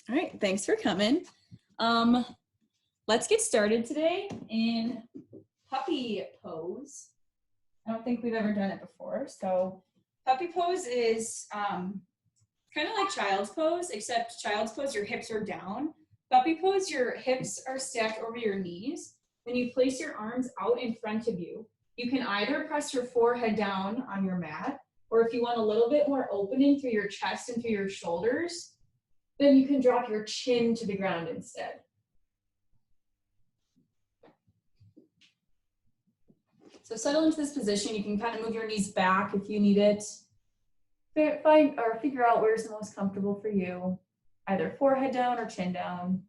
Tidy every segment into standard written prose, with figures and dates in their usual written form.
All right, thanks for coming. Let's get started today in puppy pose. I don't think we've ever done it before. So puppy pose is kind of like child's pose, except child's pose, your hips are down. Puppy pose, your hips are stacked over your knees. When you place your arms out in front of you, you can either press your forehead down on your mat, or if you want a little bit more opening through your chest and through your shoulders, then you can drop your chin to the ground instead. So settle into this position. You can kind of move your knees back if you need it. Find or figure out where's the most comfortable for you, either forehead down or chin down.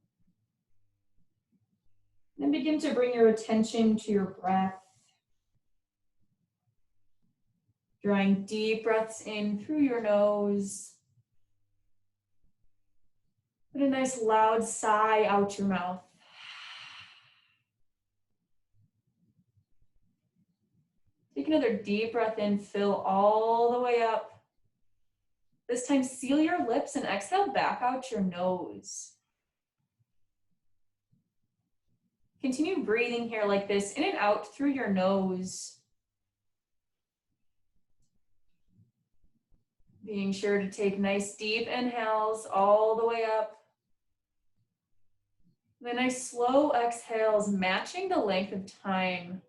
Then begin to bring your attention to your breath. Drawing deep breaths in through your nose. Put a nice loud sigh out your mouth. Take another deep breath in, fill all the way up. This time, seal your lips and exhale back out your nose. Continue breathing here like this, in and out through your nose. Being sure to take nice deep inhales all the way up. And then nice slow exhales, matching the length of time.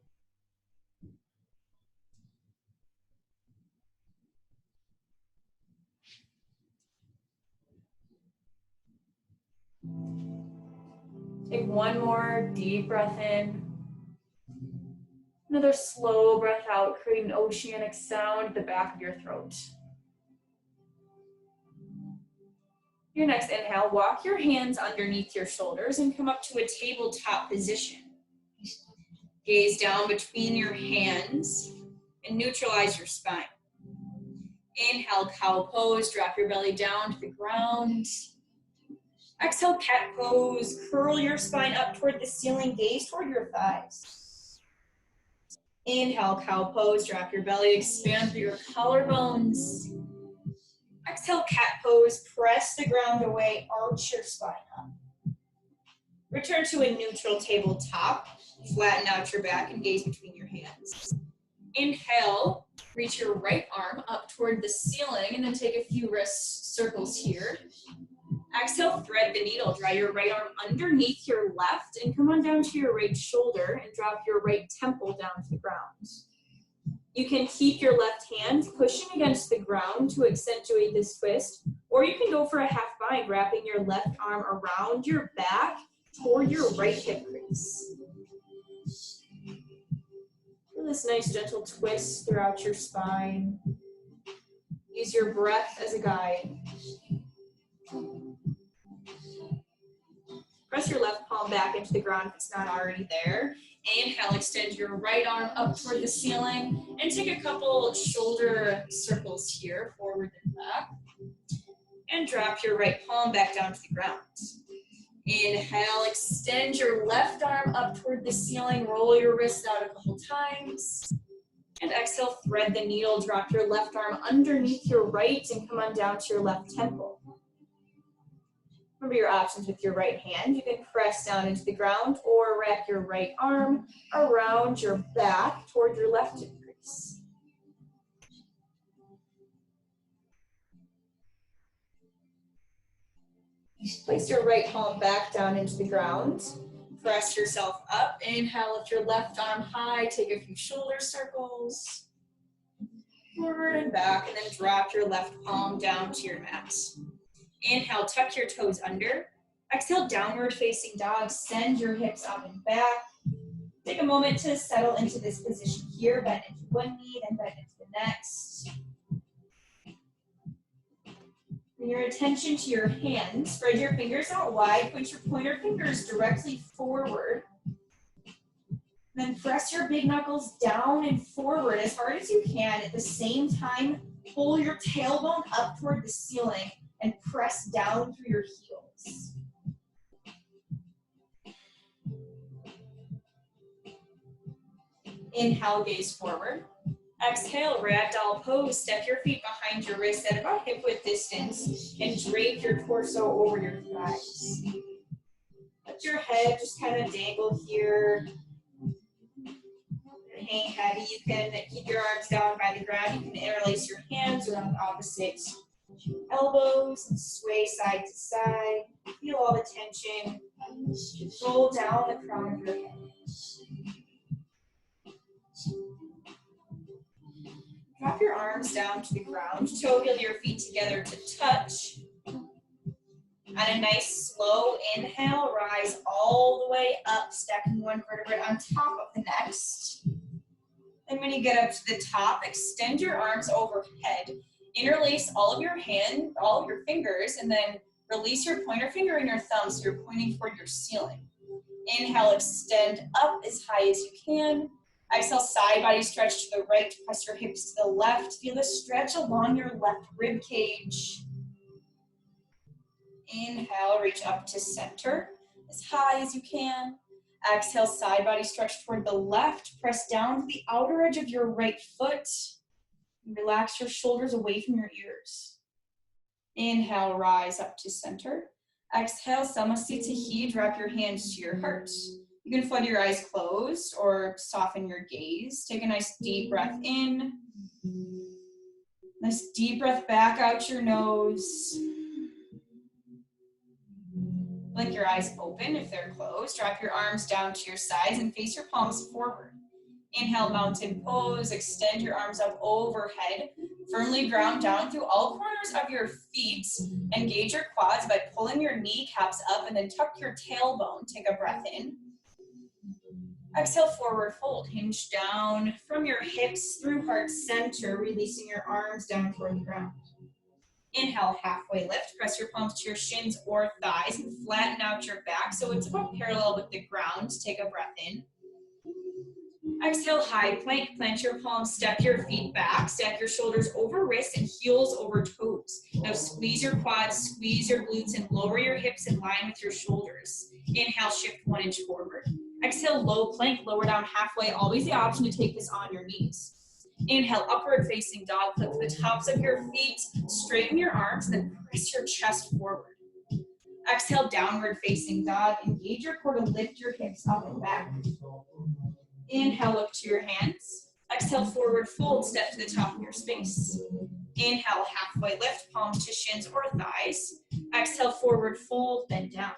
Take one more deep breath in. Another slow breath out, creating an oceanic sound at the back of your throat. Your next inhale, walk your hands underneath your shoulders and come up to a tabletop position. Gaze down between your hands and neutralize your spine. Inhale, cow pose, drop your belly down to the ground. Exhale, cat pose, curl your spine up toward the ceiling, gaze toward your thighs. Inhale, cow pose, drop your belly, expand through your collarbones. Exhale, cat pose, press the ground away, arch your spine up. Return to a neutral tabletop, flatten out your back and gaze between your hands. Inhale, reach your right arm up toward the ceiling and then take a few wrist circles here. Exhale, thread the needle, draw your right arm underneath your left and come on down to your right shoulder and drop your right temple down to the ground. You can keep your left hand pushing against the ground to accentuate this twist, or you can go for a half bind, wrapping your left arm around your back toward your right hip crease. Feel this nice gentle twist throughout your spine. Use your breath as a guide. Press your left palm back into the ground if it's not already there. Inhale, extend your right arm up toward the ceiling and take a couple shoulder circles here, forward and back. And drop your right palm back down to the ground. Inhale, extend your left arm up toward the ceiling, roll your wrists out a couple times. And exhale, thread the needle, drop your left arm underneath your right and come on down to your left temple. Remember your options with your right hand. You can press down into the ground or wrap your right arm around your back toward your left hip crease. Place your right palm back down into the ground. Press yourself up. Inhale, lift your left arm high. Take a few shoulder circles. Forward and back, and then drop your left palm down to your mat. Inhale, tuck your toes under. Exhale, downward facing dog. Send your hips up and back. Take a moment to settle into this position here. Bend into one knee, then bend into the next. Bring your attention to your hands. Spread your fingers out wide. Point your pointer fingers directly forward. Then press your big knuckles down and forward as hard as you can. At the same time, pull your tailbone up toward the ceiling and press down through your heels. Inhale, gaze forward. Exhale, ragdoll pose. Step your feet behind your wrist at about hip width distance and drape your torso over your thighs. Let your head just kind of dangle here. Hang heavy. You can keep your arms down by the ground. You can interlace your hands around opposite elbows and sway side to side. Feel all the tension. Roll down the crown of your head. Drop your arms down to the ground. Toe heel your feet together to touch. On a nice slow inhale, rise all the way up, stacking one vertebrae on top of the next. And when you get up to the top, extend your arms overhead. Interlace all of your fingers, and then release your pointer finger and your thumb so you're pointing toward your ceiling. Inhale, extend up as high as you can. Exhale, side body stretch to the right, press your hips to the left. Feel the stretch along your left rib cage. Inhale, reach up to center as high as you can. Exhale, side body stretch toward the left. Press down to the outer edge of your right foot. Relax your shoulders away from your ears. Inhale, rise up to center. Exhale, Samasthiti, drop your hands to your heart. You can flood your eyes closed or soften your gaze. Take a nice deep breath in. Nice deep breath back out your nose. Blink your eyes open if they're closed. Drop your arms down to your sides and face your palms forward. Inhale, mountain pose. Extend your arms up overhead. Firmly ground down through all corners of your feet. Engage your quads by pulling your kneecaps up and then tuck your tailbone. Take a breath in. Exhale, forward fold. Hinge down from your hips through heart center, releasing your arms down toward the ground. Inhale, halfway lift. Press your palms to your shins or thighs and flatten out your back so it's about parallel with the ground. Take a breath in. Exhale, high plank. Plant your palms, step your feet back. Stack your shoulders over wrists and heels over toes. Now squeeze your quads, squeeze your glutes, and lower your hips in line with your shoulders. Inhale, shift 1 inch forward. Exhale, low plank. Lower down halfway. Always the option to take this on your knees. Inhale, upward facing dog. Flip to the tops of your feet. Straighten your arms, then press your chest forward. Exhale, downward facing dog. Engage your core to lift your hips up and back. Inhale, look to your hands. Exhale, forward fold. Step to the top of your space. Inhale, halfway lift. Palms to shins or thighs. Exhale, forward fold. Bend down.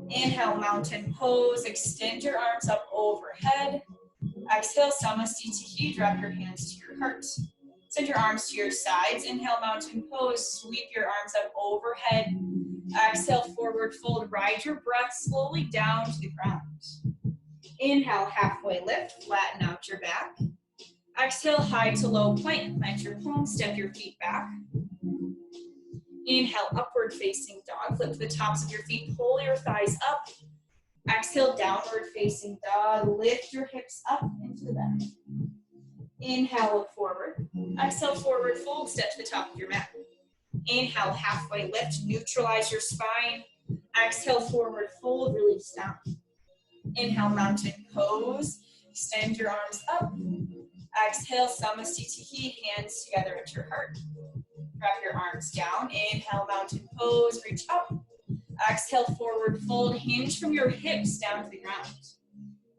Inhale, mountain pose. Extend your arms up overhead. Exhale, Samasthiti, drop your hands to your heart. Send your arms to your sides. Inhale, mountain pose. Sweep your arms up overhead. Exhale, forward fold. Ride your breath slowly down to the ground. Inhale, halfway lift. Flatten out your back. Exhale, high to low plank. Plant your palms. Step your feet back. Inhale, upward facing dog. Flip to the tops of your feet. Pull your thighs up. Exhale, downward facing dog. Lift your hips up into the back. Inhale, look forward. Exhale, forward fold. Step to the top of your mat. Inhale, halfway lift. Neutralize your spine. Exhale, forward fold. Release down. Inhale, mountain pose. Extend your arms up. Exhale, Samasthiti, hands together at your heart. Drop your arms down. Inhale, mountain pose. Reach up. Exhale, forward fold. Hinge from your hips down to the ground.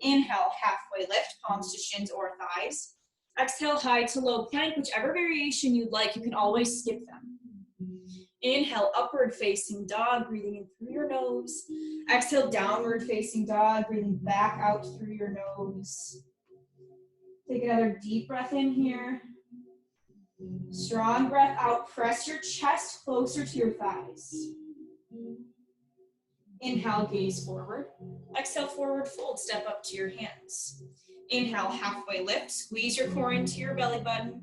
Inhale, halfway lift. Palms to shins or thighs. Exhale, high to low plank. Whichever variation you'd like, you can always skip them. Inhale, upward facing dog, breathing in through your nose. Exhale, downward facing dog, breathing back out through your nose. Take another deep breath in here. Strong breath out. Press your chest closer to your thighs. Inhale, gaze forward. Exhale, forward fold. Step up to your hands. Inhale, halfway lift. Squeeze your core into your belly button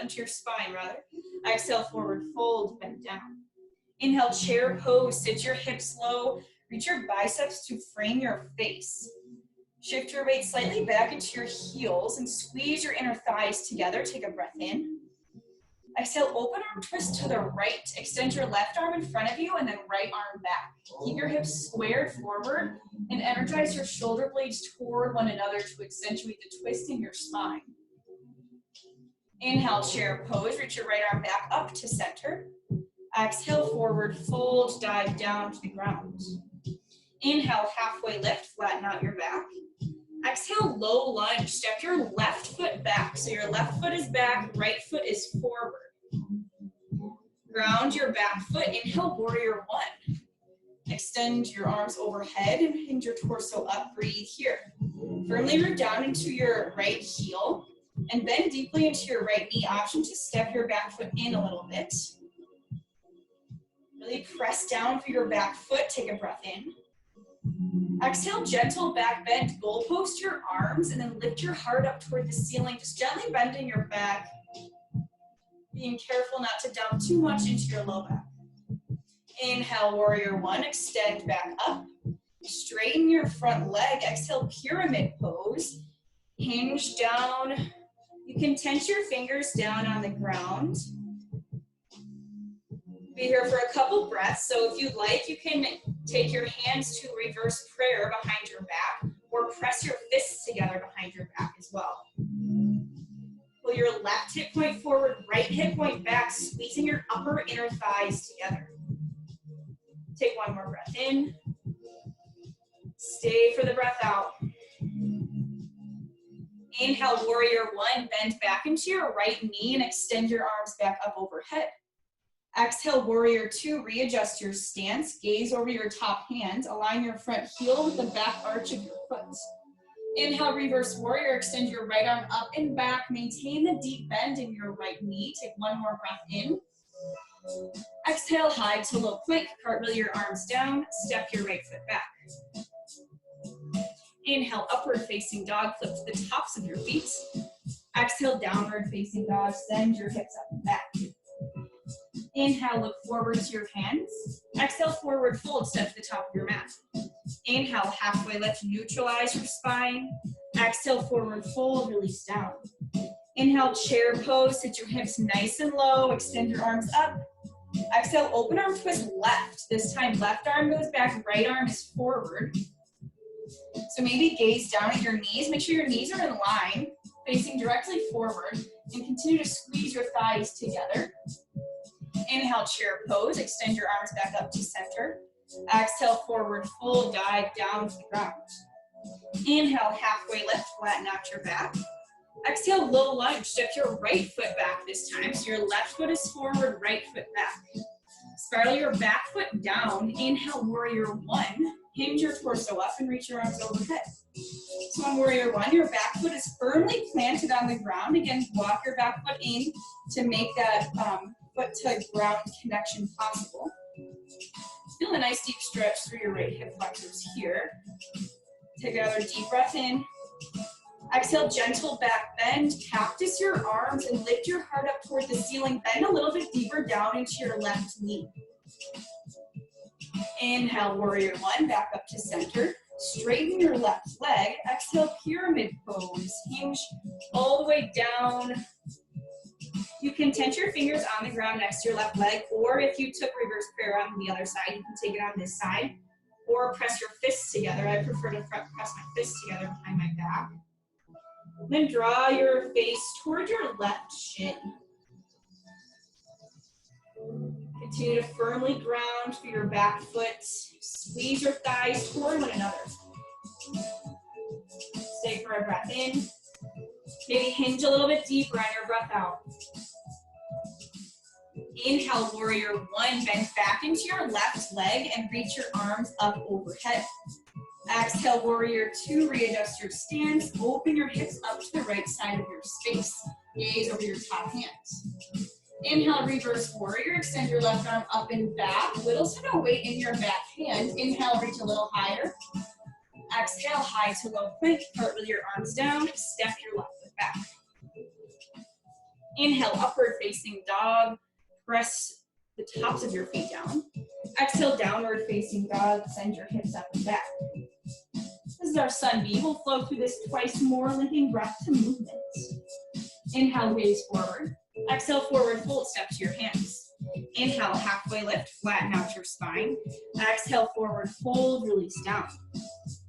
to your spine, rather. Exhale, forward fold, bend down. Inhale, chair pose. Sit your hips low. Reach your biceps to frame your face. Shift your weight slightly back into your heels and squeeze your inner thighs together. Take a breath in. Exhale, open arm twist to the right. Extend your left arm in front of you and then right arm back. Keep your hips squared forward and energize your shoulder blades toward one another to accentuate the twist in your spine. Inhale, chair pose, reach your right arm back up to center. Exhale, forward fold, dive down to the ground. Inhale, halfway lift, flatten out your back. Exhale, low lunge, step your left foot back. So your left foot is back, right foot is forward. Ground your back foot, inhale, warrior one. Extend your arms overhead and hinge your torso up, breathe here. Firmly root down into your right heel and bend deeply into your right knee. Option to step your back foot in a little bit. Really press down for your back foot, take a breath in. Exhale, gentle back bend, goalpost your arms and then lift your heart up toward the ceiling, just gently bending your back, being careful not to dump too much into your low back. Inhale, warrior one, extend back up. Straighten your front leg, exhale, pyramid pose. Hinge down. You can tense your fingers down on the ground. Be here for a couple breaths, so if you'd like, you can take your hands to reverse prayer behind your back, or press your fists together behind your back as well. Pull your left hip point forward, right hip point back, squeezing your upper inner thighs together. Take one more breath in. Stay for the breath out. Inhale, warrior one, bend back into your right knee and extend your arms back up overhead. Exhale, warrior two, readjust your stance, gaze over your top hand, align your front heel with the back arch of your foot. Inhale, reverse warrior, extend your right arm up and back, maintain the deep bend in your right knee. Take one more breath in. Exhale, high to low plank, cartwheel your arms down, step your right foot back. Inhale, upward facing dog, flip to the tops of your feet. Exhale, downward facing dog, send your hips up and back. Inhale, look forward to your hands. Exhale, forward fold, step to the top of your mat. Inhale, halfway lift, neutralize your spine. Exhale, forward fold, release down. Inhale, chair pose, sit your hips nice and low, extend your arms up. Exhale, open arm twist left. This time, left arm goes back, right arm is forward. So maybe gaze down at your knees. Make sure your knees are in line, facing directly forward, and continue to squeeze your thighs together. Inhale, chair pose, extend your arms back up to center. Exhale, forward fold, dive down to the ground. Inhale, halfway lift, flatten out your back. Exhale, low lunge, step your right foot back this time. So your left foot is forward, right foot back. Spiral your back foot down. Inhale, warrior one. Hinge your torso up and reach your arms overhead. So on warrior one, your back foot is firmly planted on the ground. Again, walk your back foot in to make that foot to ground connection possible. Feel a nice deep stretch through your right hip flexors here. Take another deep breath in. Exhale, gentle back bend. Cactus your arms and lift your heart up toward the ceiling. Bend a little bit deeper down into your left knee. Inhale, warrior one, back up to center. Straighten your left leg. Exhale, pyramid pose. Hinge all the way down. You can tense your fingers on the ground next to your left leg, or if you took reverse prayer on the other side, you can take it on this side, or press your fists together. I prefer to press my fists together behind my back. Then draw your face toward your left shin. Continue to firmly ground through your back foot. Squeeze your thighs toward one another. Stay for a breath in. Maybe hinge a little bit deeper on your breath out. Inhale, warrior one, bend back into your left leg and reach your arms up overhead. Exhale, warrior two, readjust your stance. Open your hips up to the right side of your space. Gaze over your top hands. Inhale, reverse warrior. Extend your left arm up and back. Little to no weight in your back hand. Inhale, reach a little higher. Exhale, high to low plank. Cartwheel your arms down. Step your left foot back. Inhale, upward facing dog. Press the tops of your feet down. Exhale, downward facing dog. Send your hips up and back. This is our sun B. We'll flow through this twice more, linking breath to movement. Inhale, gaze forward. Exhale, forward fold, step to your hands. Inhale, halfway lift, flatten out your spine. Exhale, forward fold, release down.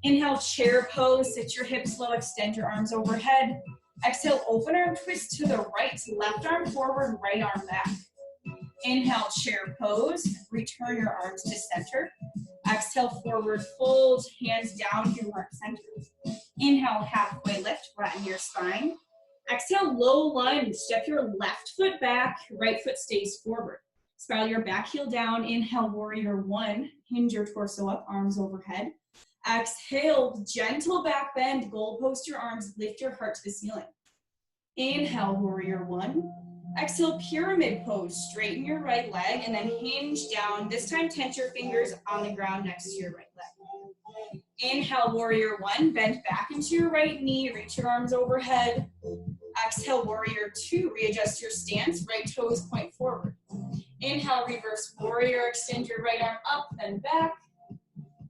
Inhale, chair pose, sit your hips low, extend your arms overhead. Exhale, open arm twist to the right, left arm forward, right arm back. Inhale, chair pose, return your arms to center. Exhale, forward fold, hands down to heart center. Inhale, halfway lift, flatten your spine. Exhale, low lunge, step your left foot back, right foot stays forward. Spiral your back heel down, inhale, warrior one, hinge your torso up, arms overhead. Exhale, gentle back bend, goal post your arms, lift your heart to the ceiling. Inhale, warrior one. Exhale, pyramid pose, straighten your right leg and then hinge down. This time, tense your fingers on the ground next to your right leg. Inhale, warrior one, bend back into your right knee, reach your arms overhead. Exhale, warrior two, readjust your stance, right toes point forward. Inhale, reverse warrior, extend your right arm up, then back.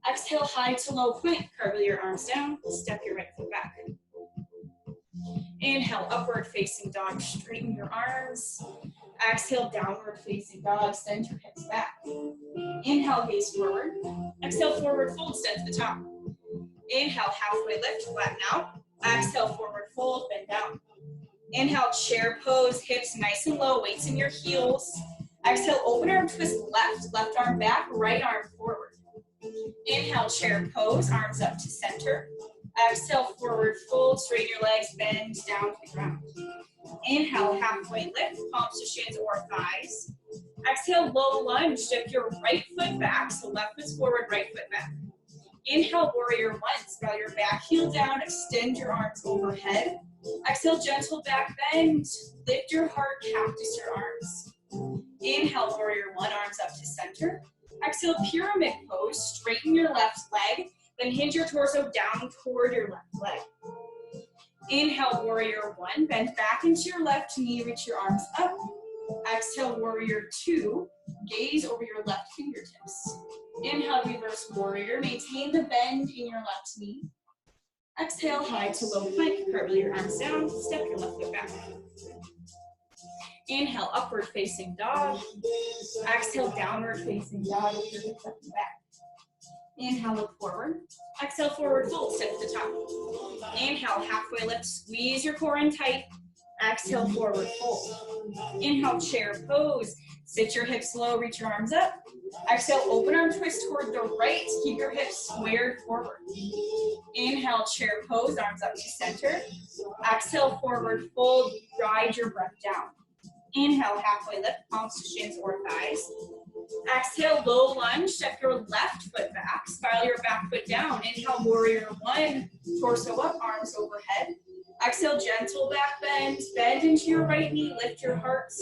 Exhale, high to low plank, curve your arms down, step your right foot back. Inhale, upward facing dog, straighten your arms. Exhale, downward facing dog, send your hips back. Inhale, gaze forward. Exhale, forward fold, step to the top. Inhale, halfway lift, flatten out. Exhale, forward fold, bend down. Inhale, chair pose, hips nice and low, weights in your heels. Exhale, open arm twist left, left arm back, right arm forward. Inhale, chair pose, arms up to center. Exhale, forward fold, straighten your legs, bend down to the ground. Inhale, halfway lift, palms to shins or thighs. Exhale, low lunge, step your right foot back, so left foot's forward, right foot back. Inhale, warrior one, spiral your back heel down, extend your arms overhead. Exhale, gentle back bend, lift your heart, cactus your arms. Inhale, warrior one, arms up to center. Exhale, pyramid pose, straighten your left leg, then hinge your torso down toward your left leg. Inhale, warrior one, bend back into your left knee, reach your arms up. Exhale, warrior two, gaze over your left fingertips. Inhale, reverse warrior, maintain the bend in your left knee. Exhale, high to low plank, curve your arms down, step your left foot back. Inhale, upward facing dog. Exhale, downward facing dog with your hips up and back. Inhale, look forward. Exhale, forward fold, step to the top. Inhale, halfway lift, squeeze your core in tight. Exhale, forward fold. Inhale, chair pose. Sit your hips low, reach your arms up. Exhale, open arm twist toward the right. Keep your hips squared forward. Inhale, chair pose, arms up to center. Exhale, forward fold, ride your breath down. Inhale, halfway lift, palms to shins or thighs. Exhale, low lunge, step your left foot back, spiral your back foot down. Inhale, warrior one, torso up, arms overhead. Exhale, gentle back bend, bend into your right knee, lift your heart.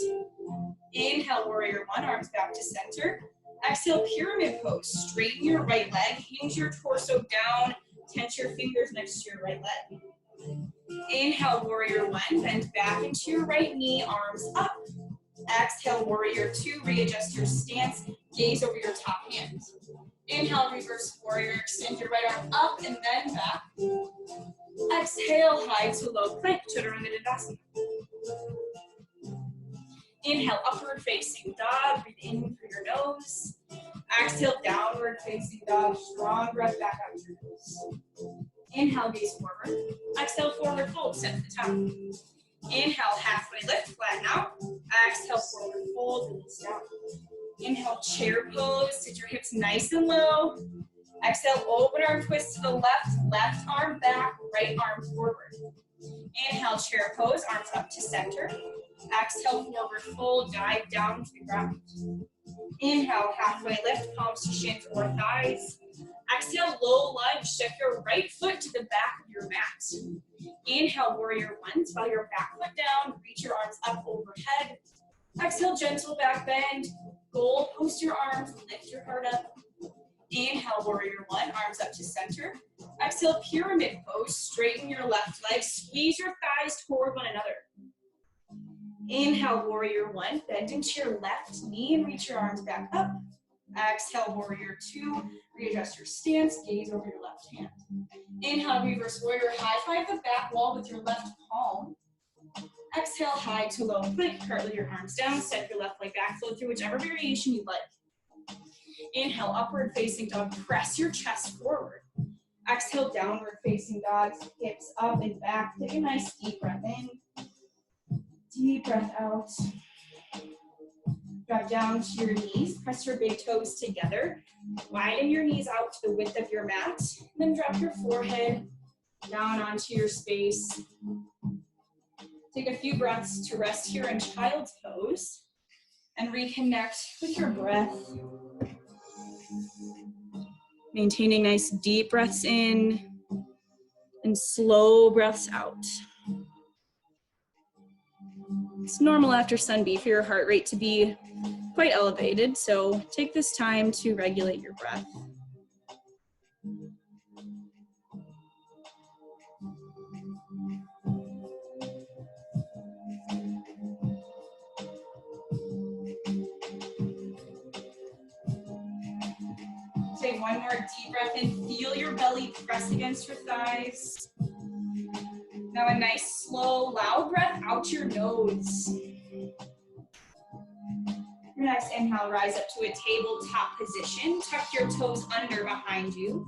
Inhale, warrior one, arms back to center. Exhale, pyramid pose, straighten your right leg, hinge your torso down, tense your fingers next to your right leg. Inhale, warrior one, bend back into your right knee, arms up. Exhale, warrior two, readjust your stance, gaze over your top hand. Inhale, reverse warrior, extend your right arm up and then back. Exhale, high to low plank, chaturanga dandasana. Inhale, upward facing dog, breathe in through your nose. Exhale, downward facing dog, strong breath back out your nose. Inhale, gaze forward. Exhale, forward fold, step to the top. Inhale, halfway lift, flatten out. Exhale, forward fold, release down. Inhale, chair pose, sit your hips nice and low. Exhale, open arm twist to the left, left arm back, right arm forward. Inhale, chair pose, arms up to center. Exhale, forward fold, dive down to the ground. Inhale, halfway lift, palms to shins or thighs. Exhale, low lunge, step your right foot to the back of your mat. Inhale, warrior one, spiral your back foot down, reach your arms up overhead. Exhale, gentle back bend, goal post your arms, lift your heart up. Inhale, warrior one, arms up to center. Exhale, pyramid pose, straighten your left leg, squeeze your thighs toward one another. Inhale, warrior one, bend into your left knee and reach your arms back up. Exhale, warrior two, readjust your stance, gaze over your left hand. Inhale, reverse warrior, high five the back wall with your left palm. Exhale, high to low plank, curl your arms down, step your left leg back, flow through whichever variation you like. Inhale, upward facing dog, press your chest forward. Exhale, downward facing dog, hips up and back. Take a nice deep breath in. Deep breath out. Drop down to your knees, press your big toes together. Widen your knees out to the width of your mat. Then drop your forehead down onto your space. Take a few breaths to rest here in child's pose and reconnect with your breath. Maintaining nice deep breaths in and slow breaths out. It's normal after Sun B for your heart rate to be quite elevated, so take this time to regulate your breath. Take one more deep breath in, feel your belly press against your thighs. Now a nice, slow, loud breath out your nose. Your next inhale, rise up to a tabletop position. Tuck your toes under behind you.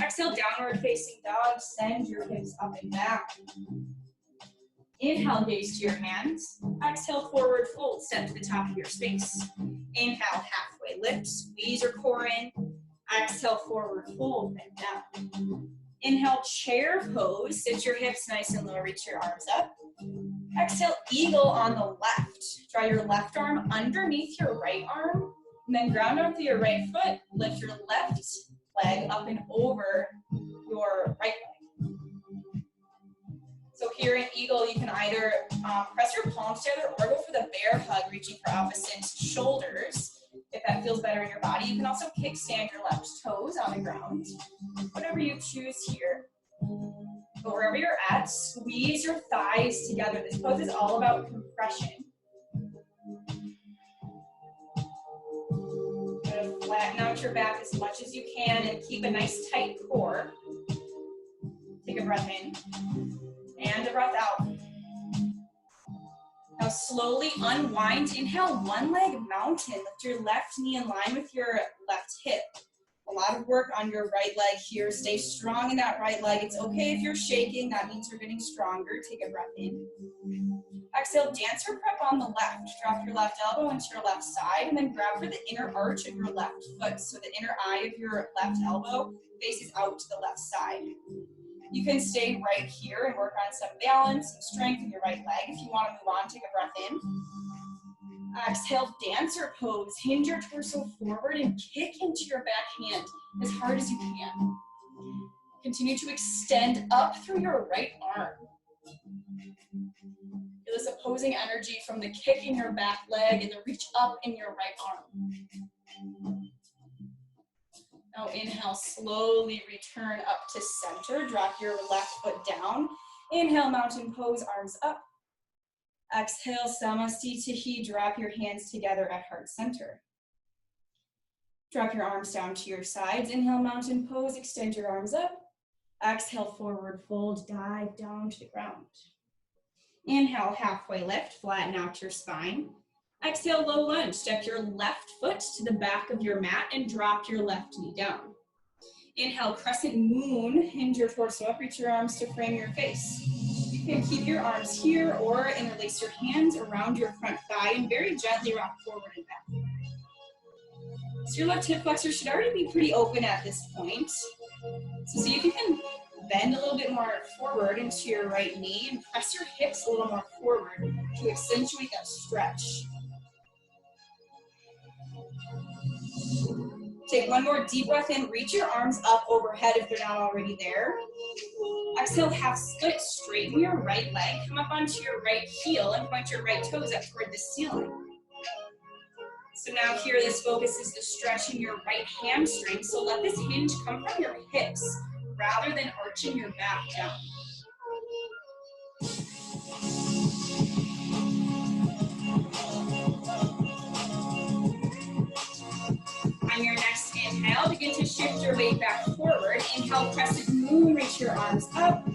Exhale, downward facing dog. Send your hips up and back. Inhale, gaze to your hands. Exhale, forward fold, step to the top of your space. Inhale, halfway lift, squeeze your core in. Exhale, forward fold, bend down. Inhale, chair pose. Sit your hips nice and low, reach your arms up. Exhale, eagle on the left. Draw your left arm underneath your right arm, and then ground onto your right foot. Lift your left leg up and over your right leg. So here in eagle, you can either press your palms together or go for the bear hug, reaching for opposite shoulders. If that feels better in your body, you can also kickstand your left toes on the ground. Whatever you choose here. But wherever you're at, squeeze your thighs together. This pose is all about compression. You're gonna flatten out your back as much as you can and keep a nice tight core. Take a breath in and a breath out. Now slowly unwind. Inhale, one leg mountain. Lift your left knee in line with your left hip. A lot of work on your right leg here. Stay strong in that right leg. It's okay if you're shaking. That means you're getting stronger. Take a breath in. Exhale, dancer prep on the left. Drop your left elbow into your left side and then grab for the inner arch of your left foot. So the inner eye of your left elbow faces out to the left side. You can stay right here and work on some balance and strength in your right leg. If you want to move on, take a breath in. Exhale, dancer pose. Hinge your torso forward and kick into your back hand as hard as you can. Continue to extend up through your right arm. Feel this opposing energy from the kick in your back leg and the reach up in your right arm. Now inhale, slowly return up to center. Drop your left foot down. Inhale, mountain pose, arms up. Exhale, Samastitihi, drop your hands together at heart center. Drop your arms down to your sides. Inhale, mountain pose, extend your arms up. Exhale, forward fold, dive down to the ground. Inhale, halfway lift, flatten out your spine. Exhale, low lunge, step your left foot to the back of your mat and drop your left knee down. Inhale, crescent moon, hinge your torso up, reach your arms to frame your face. You can keep your arms here or interlace your hands around your front thigh and very gently rock forward and back. So your left hip flexor should already be pretty open at this point. So see if you can bend a little bit more forward into your right knee and press your hips a little more forward to accentuate that stretch. Take one more deep breath in, reach your arms up overhead if they're not already there. Exhale, half split, straighten your right leg, come up onto your right heel and point your right toes up toward the ceiling. So now here, this focuses the stretch in your right hamstring, so let this hinge come from your hips rather than arching your back down. On your next inhale, begin to shift your weight back forward. Inhale, crescent moon, reach your arms up.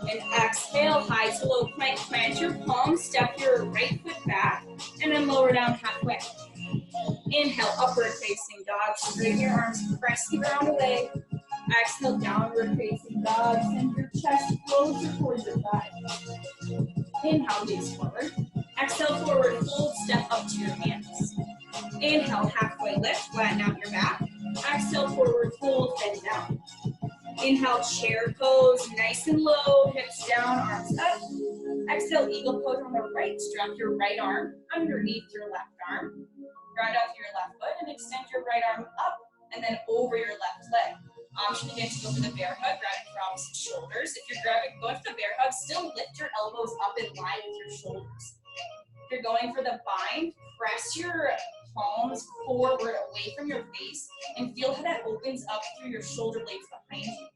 And exhale, high to low plank, plant your palms, step your right foot back, and then lower down halfway. Inhale, upward facing dog, straighten your arms, press the ground away. Exhale, downward facing dog. Send your chest closer towards your thighs. Inhale, gaze forward. Exhale, forward fold, step up to your hands. Inhale, halfway lift, flatten out your back. Exhale, forward fold, bend down. Inhale, chair pose, nice and low, hips down, arms up. Exhale, eagle pose on the right. Strap your right arm underneath your left arm. Ground out through your left foot and extend your right arm up and then over your left leg. Option again to go for the bear hug, grabbing for opposite shoulders. If you're going for the bear hug, still lift your elbows up in line with your shoulders. If you're going for the bind, press your palms forward away from your face and feel how that opens up through your shoulder blades behind you.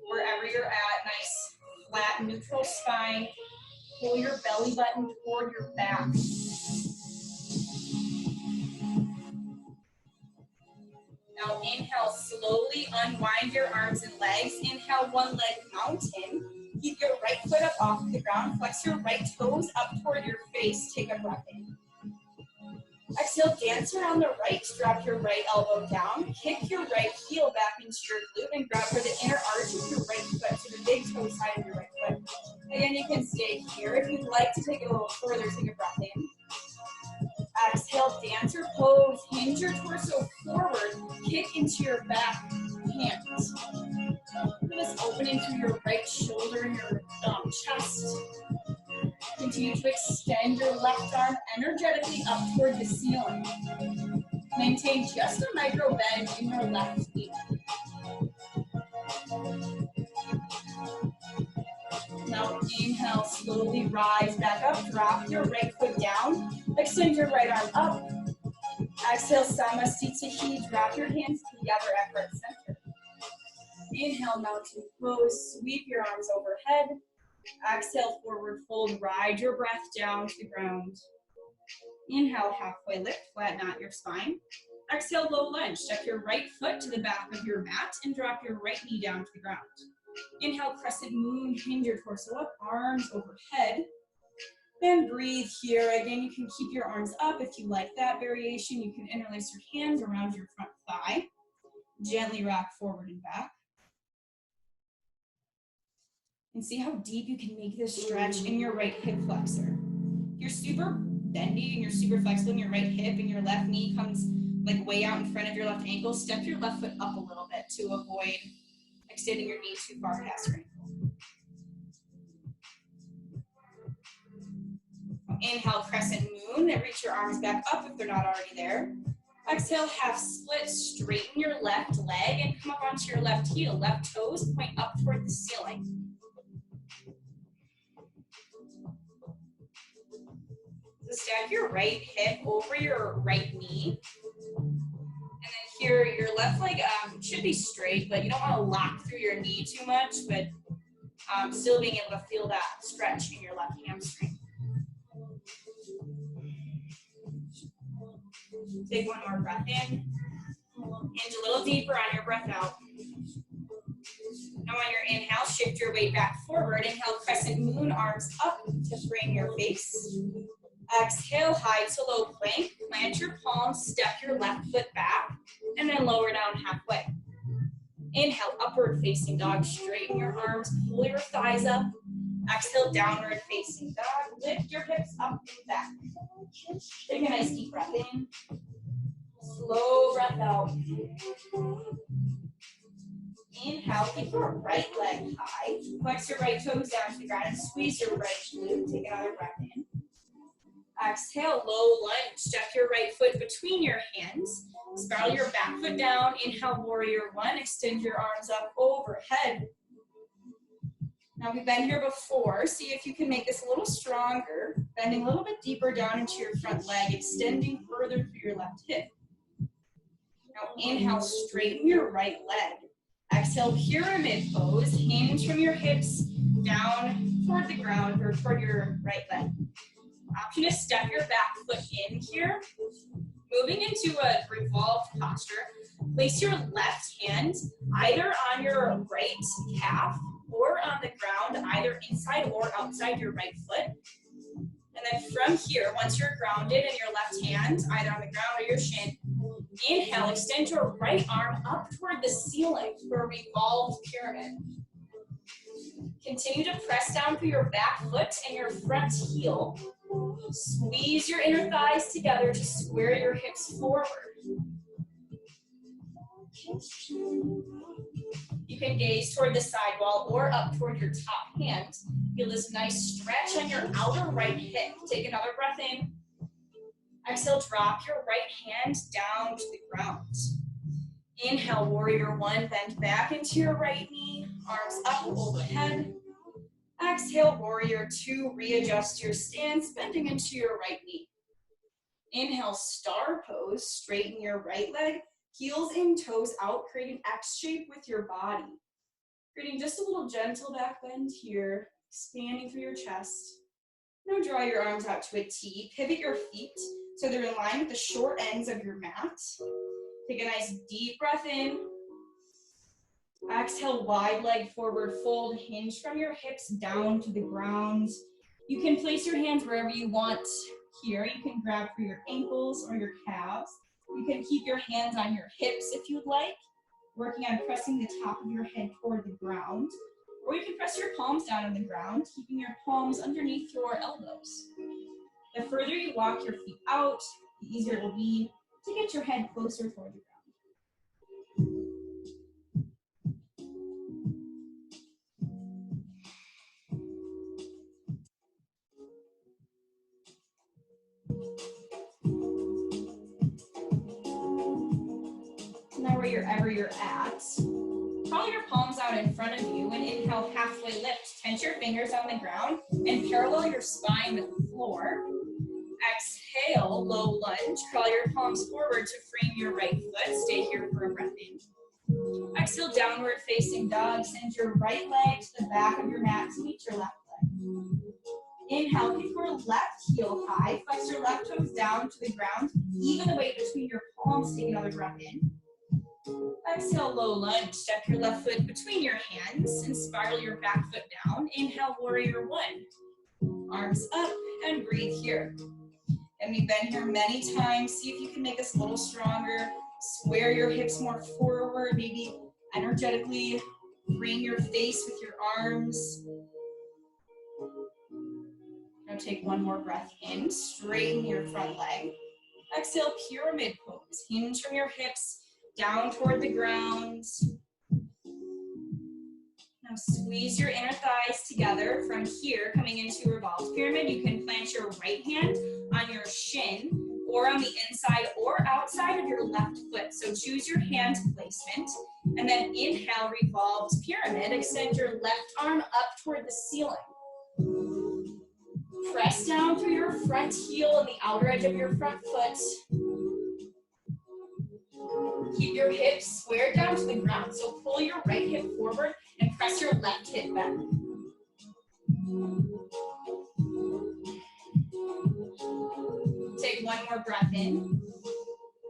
Wherever you're at, nice, flat, neutral spine. Pull your belly button toward your back. Now inhale, slowly unwind your arms and legs. Inhale, one leg mountain. Keep your right foot up off the ground. Flex your right toes up toward your face. Take a breath in. Exhale, dance around the right. Strap your right elbow down. Kick your right heel back into your glute and grab for the inner arch of your right foot to the big toe side of your right foot. Again, you can stay here. If you'd like to take it a little further, take a breath in. Exhale, dancer pose. Hinge your torso forward. Kick into your back hands. Just opening through your right shoulder and your chest. Continue to extend your left arm energetically up toward the ceiling. Maintain just a micro bend in your left knee. Now inhale, slowly rise back up. Drop your right foot down. Extend your right arm up. Exhale, Samasthiti. Drop your hands together at heart center. Inhale, mountain pose. Sweep your arms overhead. Exhale, forward fold. Ride your breath down to the ground. Inhale, halfway lift. Flatten out your spine. Exhale, low lunge. Step your right foot to the back of your mat and drop your right knee down to the ground. Inhale, crescent moon. Hinge your torso up. Arms overhead. And breathe here. Again, you can keep your arms up if you like that variation. You can interlace your hands around your front thigh. Gently rock forward and back. And see how deep you can make this stretch in your right hip flexor. You're super bendy and you're super flexible in your right hip and your left knee comes like way out in front of your left ankle. Step your left foot up a little bit to avoid extending your knee too far past your ankle. Inhale, crescent moon, and reach your arms back up if they're not already there. Exhale, half split, straighten your left leg and come up onto your left heel. Left toes point up toward the ceiling. So stack your right hip over your right knee. And then here, your left leg should be straight, but you don't want to lock through your knee too much, but still being able to feel that stretch in your left hamstring. Take one more breath in. Hinge a little deeper on your breath out. Now on your inhale, shift your weight back forward. Inhale, crescent moon, arms up to frame your face. Exhale, high to low plank. Plant your palms, step your left foot back, and then lower down halfway. Inhale, upward facing dog. Straighten your arms, pull your thighs up. Exhale, downward facing dog. Lift your hips up and back. Take a nice deep breath in. Slow breath out. Inhale, keep your right leg high. Flex your right toes down to the ground and squeeze your right glute. Take another breath in. Exhale, low lunge. Step your right foot between your hands. Spiral your back foot down. Inhale, warrior one. Extend your arms up overhead. Now we've been here before. See if you can make this a little stronger. Bending a little bit deeper down into your front leg. Extending further through your left hip. Now inhale, straighten your right leg. Exhale, pyramid pose. Hinge from your hips down toward the ground or toward your right leg. Option is step your back foot in here. Moving into a revolved posture. Place your left hand either on your right calf or on the ground, either inside or outside your right foot. And then from here, once you're grounded in your left hand, either on the ground or your shin, Inhale, extend your right arm up toward the ceiling for a revolved pyramid. Continue to press down through your back foot and your front heel. Squeeze your inner thighs together to square your hips forward. You can gaze toward the side wall or up toward your top hand. Feel this nice stretch on your outer right hip. Take another breath in. Exhale, drop your right hand down to the ground. Inhale, warrior one, bend back into your right knee, arms up overhead. Exhale, warrior two, readjust your stance, bending into your right knee. Inhale, star pose, straighten your right leg, heels in, toes out, create an X shape with your body. Creating just a little gentle back bend here, expanding through your chest. Now draw your arms out to a T, pivot your feet so they're in line with the short ends of your mat. Take a nice deep breath in. Exhale, wide leg forward fold, hinge from your hips down to the ground. You can place your hands wherever you want here. You can grab for your ankles or your calves. You can keep your hands on your hips if you'd like, working on pressing the top of your head toward the ground. Or you can press your palms down on the ground, keeping your palms underneath your elbows. The further you walk your feet out, the easier it will be to get your head closer toward the ground. Now wherever you're at, crawl your palms out in front of you and inhale, halfway lift. Tense your fingers on the ground and parallel your spine with the floor. Exhale, low lunge. Crawl your palms forward to frame your right foot. Stay here for a breath in. Exhale, downward facing dog. Send your right leg to the back of your mat to meet your left leg. Inhale, keep your left heel high. Flex your left toes down to the ground. Even the weight between your palms. Take another breath in. Exhale, low lunge. Step your left foot between your hands and spiral your back foot down. Inhale, warrior one. Arms up and breathe here. And we've been here many times. See if you can make this a little stronger. Square your hips more forward. Maybe energetically frame your face with your arms. Now take one more breath in. Straighten your front leg. Exhale, pyramid pose. Hinge from your hips down toward the ground. Now squeeze your inner thighs together from here, coming into revolved pyramid. You can plant your right hand on your shin or on the inside or outside of your left foot. So choose your hand placement and then inhale, revolved pyramid. Extend your left arm up toward the ceiling. Press down through your front heel and the outer edge of your front foot. Keep your hips squared down to the ground. So pull your right hip forward and press your left hip back. Take one more breath in.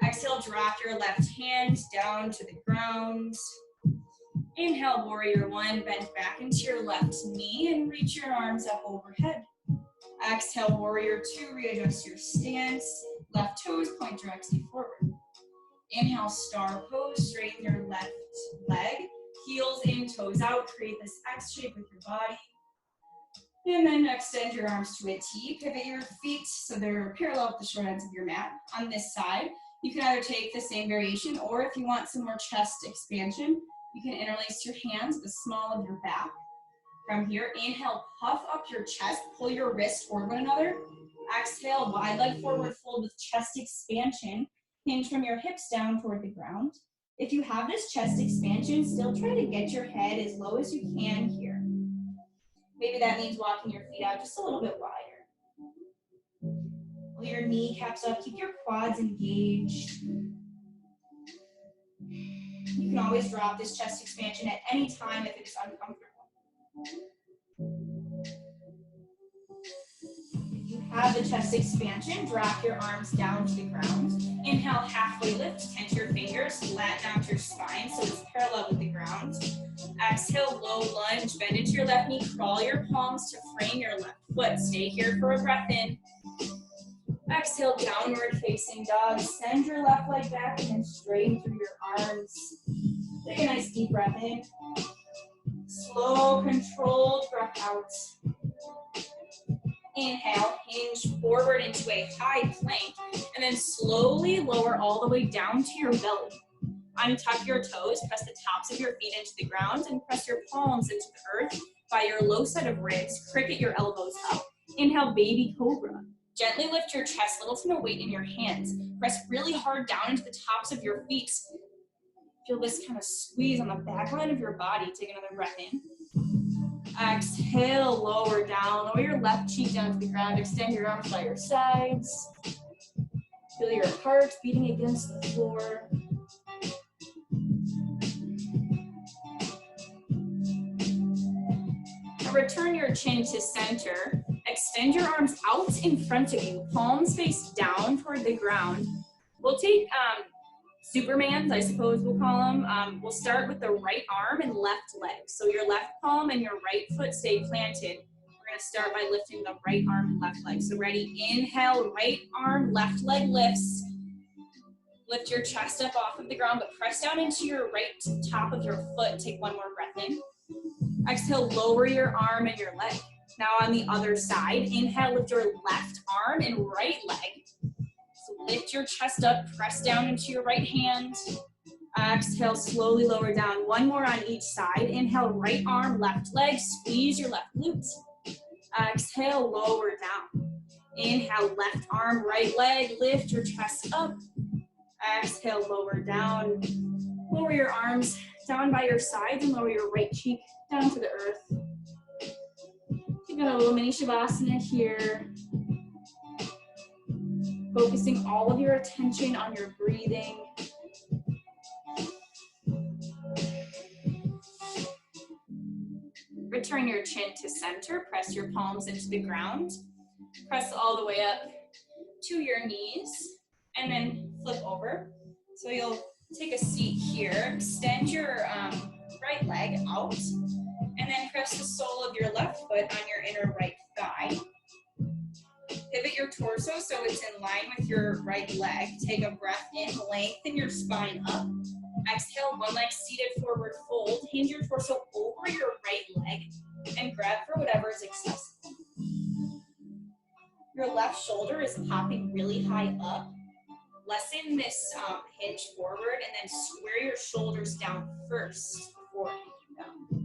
Exhale, drop your left hand down to the ground. Inhale, warrior one, bend back into your left knee and reach your arms up overhead. Exhale, warrior two, readjust your stance. Left toes point directly forward. Inhale, star pose, straighten your left leg. Heels in, toes out, create this X shape with your body. And then extend your arms to a T. Pivot your feet so they're parallel with the short ends of your mat. On this side, you can either take the same variation, or if you want some more chest expansion, you can interlace your hands at the small of your back. From here, inhale, puff up your chest, pull your wrists toward one another. Exhale, wide leg forward fold with chest expansion. Hinge from your hips down toward the ground. If you have this chest expansion, still try to get your head as low as you can here. Maybe that means walking your feet out just a little bit wider. Pull your kneecaps up, keep your quads engaged. You can always drop this chest expansion at any time if it's uncomfortable. If you have the chest expansion, drop your arms down to the ground. Inhale, halfway lift, tense your fingers, flat down to your spine so it's parallel with the ground. Exhale, low lunge, bend into your left knee, crawl your palms to frame your left foot. Stay here for a breath in. Exhale, downward facing dog. Send your left leg back and then straighten through your arms. Take a nice deep breath in. Slow, controlled breath out. Inhale, hinge forward into a high plank, and then slowly lower all the way down to your belly. Untuck your toes, press the tops of your feet into the ground, and press your palms into the earth by your low set of ribs. Cricket your elbows up. Inhale, baby cobra. Gently lift your chest, little to no weight in your hands. Press really hard down into the tops of your feet. Feel this kind of squeeze on the back line of your body. Take another breath in. Exhale, lower down. Lower your left cheek down to the ground. Extend your arms by your sides. Feel your heart beating against the floor. Now return your chin to center. Extend your arms out in front of you. Palms face down toward the ground. We'll take Supermans, I suppose we'll call them. We'll start with the right arm and left leg. So your left palm and your right foot stay planted. We're gonna start by lifting the right arm and left leg. So ready, inhale, right arm, left leg lifts. Lift your chest up off of the ground, but press down into your right top of your foot. Take one more breath in. Exhale, lower your arm and your leg. Now on the other side, inhale, lift your left arm and right leg. So lift your chest up, press down into your right hand. Exhale, slowly lower down. One more on each side. Inhale, right arm, left leg. Squeeze your left glutes. Exhale, lower down. Inhale, left arm, right leg. Lift your chest up. Exhale, lower down. Lower your arms down by your sides and lower your right cheek down to the earth. You've got a little mini shavasana here. Focusing all of your attention on your breathing. Return your chin to center. Press your palms into the ground. Press all the way up to your knees and then flip over. So you'll take a seat here. Extend your right leg out and then press the sole of your left foot on your inner right thigh. Pivot your torso so it's in line with your right leg. Take a breath in, lengthen your spine up. Exhale, one leg seated forward fold. Hinge your torso over your right leg and grab for whatever is accessible. Your left shoulder is popping really high up. Lessen this hinge forward and then square your shoulders down first before hanging down.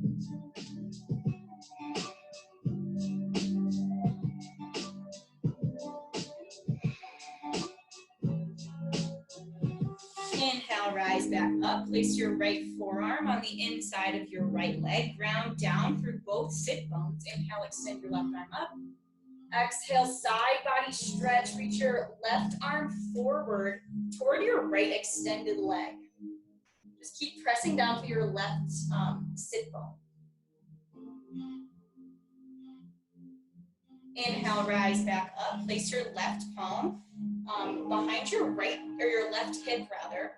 Inhale, rise back up. Place your right forearm on the inside of your right leg. Ground down through both sit bones. Inhale, extend your left arm up. Exhale, side body stretch. Reach your left arm forward toward your right extended leg. Just keep pressing down through your left sit bone. Inhale, rise back up. Place your left palm behind your right, or your left hip rather.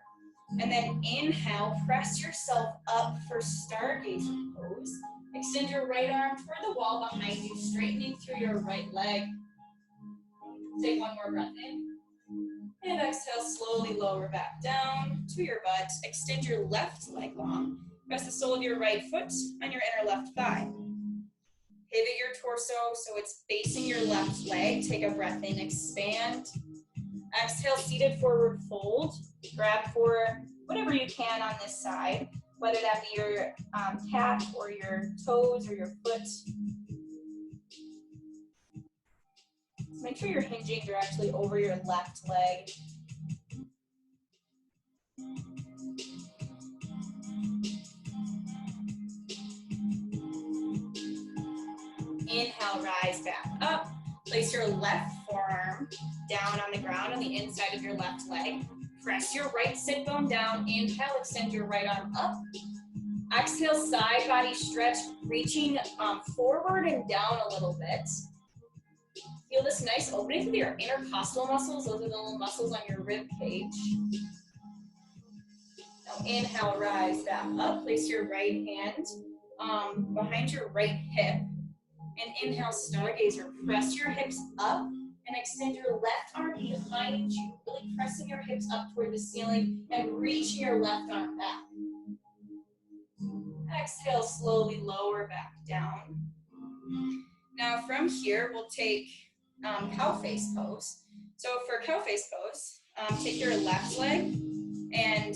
And then inhale, press yourself up for stargazer pose. Extend your right arm toward the wall behind you, straightening through your right leg. Take one more breath in. And exhale, slowly lower back down to your butt. Extend your left leg long. Press the sole of your right foot on your inner left thigh. Pivot your torso so it's facing your left leg. Take a breath in, expand. Exhale, seated forward fold. Grab for whatever you can on this side, whether that be your calf or your toes or your foot. Make sure you're hinging directly over your left leg. Inhale, rise back up. Place your left forearm down on the ground on the inside of your left leg. Press your right sit bone down. Inhale, extend your right arm up. Exhale, side body stretch, reaching forward and down a little bit. Feel this nice opening through your intercostal muscles. Those are the little muscles on your rib cage. Now inhale, rise back up. Place your right hand behind your right hip. And inhale, stargazer. Press your hips up And extend your left arm behind you, really pressing your hips up toward the ceiling and reaching your left arm back. Exhale, slowly lower back down. Now from here, we'll take cow face pose. So for cow face pose, take your left leg and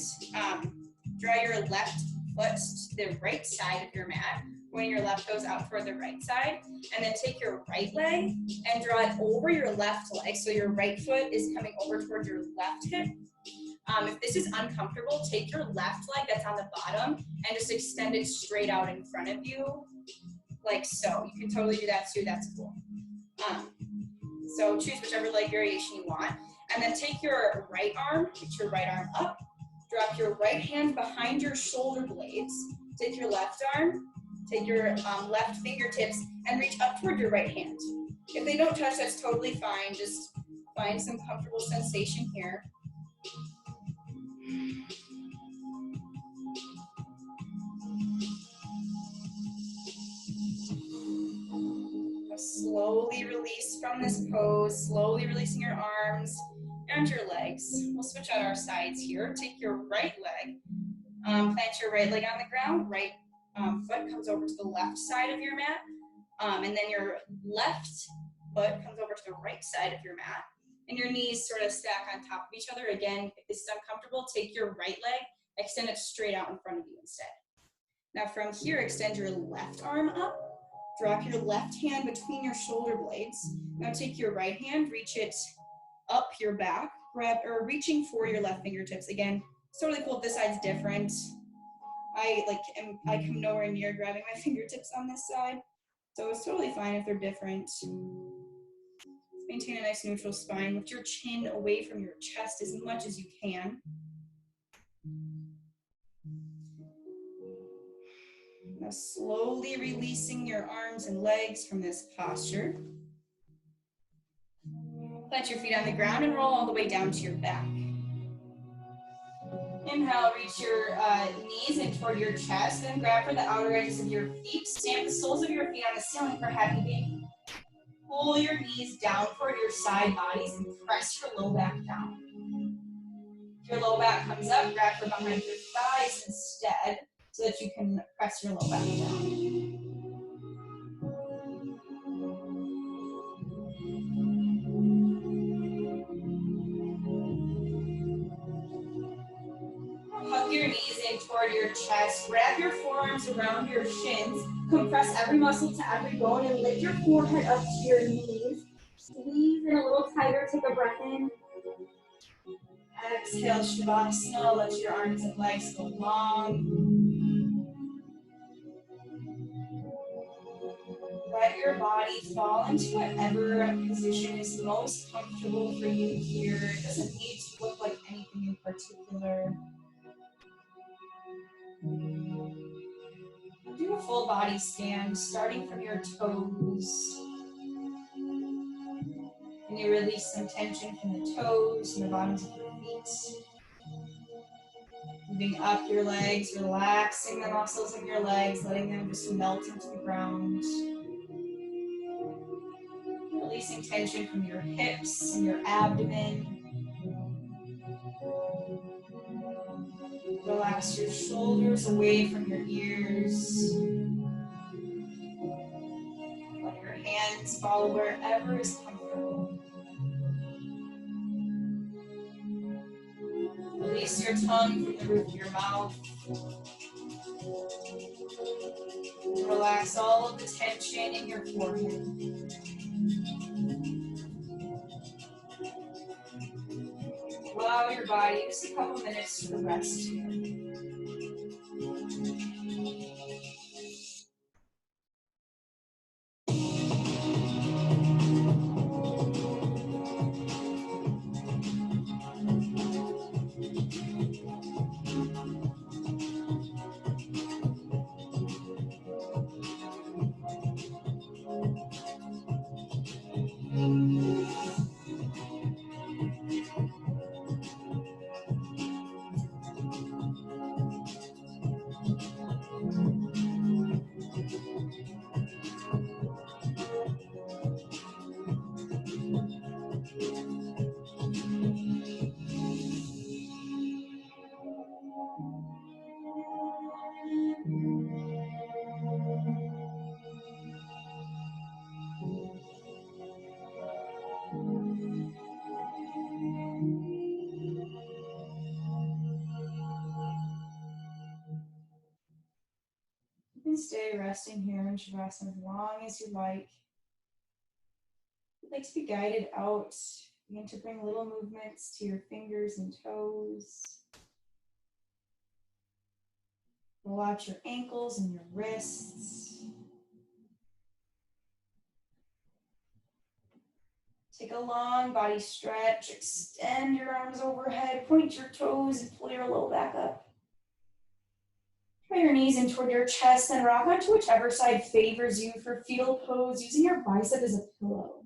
draw your left foot to the right side of your mat when your left goes out toward the right side. And then take your right leg and draw it over your left leg. So your right foot is coming over towards your left hip. If this is uncomfortable, take your left leg that's on the bottom and just extend it straight out in front of you, like so. You can totally do that too, that's cool. So choose whichever leg variation you want. And then take your right arm, reach your right arm up, drop your right hand behind your shoulder blades, take your left arm, take your left fingertips, and reach up toward your right hand. If they don't touch, that's totally fine. Just find some comfortable sensation here. Slowly release from this pose, slowly releasing your arms and your legs. We'll switch out our sides here. Take your right leg, plant your right leg on the ground, right foot comes over to the left side of your mat, and then your left foot comes over to the right side of your mat, and your knees sort of stack on top of each other. Again, if this is uncomfortable, take your right leg, extend it straight out in front of you instead. Now from here, extend your left arm up, drop your left hand between your shoulder blades. Now take your right hand, reach it up your back, reaching for your left fingertips. Again, it's totally cool if this side's different. I come nowhere near grabbing my fingertips on this side, so it's totally fine if they're different. Maintain a nice neutral spine. Lift your chin away from your chest as much as you can. Now slowly releasing your arms and legs from this posture. Plant your feet on the ground and roll all the way down to your back. Inhale, reach your knees in toward your chest, then grab for the outer edges of your feet. Stamp the soles of your feet on the ceiling for heavy baby. Pull your knees down toward your side bodies and press your low back down. If your low back comes up, grab for behind your thighs instead, so that you can press your low back down. Hug your knees in toward your chest. Wrap your forearms around your shins. Compress every muscle to every bone and lift your forehead up to your knees. Squeeze in a little tighter. Take a breath in. Exhale, Shavasana. Let your arms and legs go long. Let your body fall into whatever position is most comfortable for you here. It doesn't need to look like anything in particular. Do a full body stand, starting from your toes. And you release some tension from the toes and the bottoms of your feet. Moving up your legs, relaxing the muscles of your legs, letting them just melt into the ground. Releasing tension from your hips and your abdomen. Relax your shoulders away from your ears. Let your hands follow wherever is comfortable. Release your tongue from the roof of your mouth. Relax all of the tension in your forehead. Allow your body just a couple minutes to rest here. stay resting here in Shavasana as long as you like. If you'd like to be guided out, begin to bring little movements to your fingers and toes. Roll out your ankles and your wrists. Take a long body stretch, extend your arms overhead, point your toes and pull your low back up. Draw your knees in toward your chest and rock onto whichever side favors you for fetal pose, using your bicep as a pillow.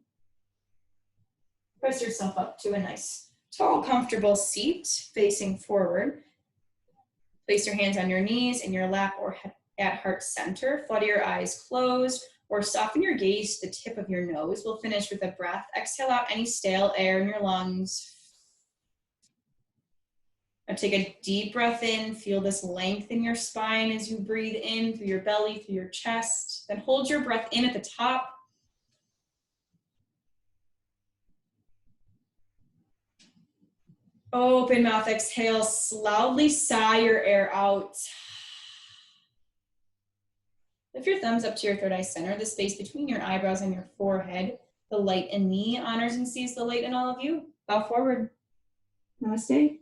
Press yourself up to a nice, tall, comfortable seat facing forward. Place your hands on your knees in your lap or at heart center. Flutter your eyes closed or soften your gaze to the tip of your nose. We'll finish with a breath. Exhale out any stale air in your lungs. Now take a deep breath in. Feel this length in your spine as you breathe in through your belly, through your chest. Then hold your breath in at the top. Open mouth, exhale, loudly sigh your air out. Lift your thumbs up to your third eye center, the space between your eyebrows and your forehead. The light in me honors and sees the light in all of you. Bow forward. Namaste.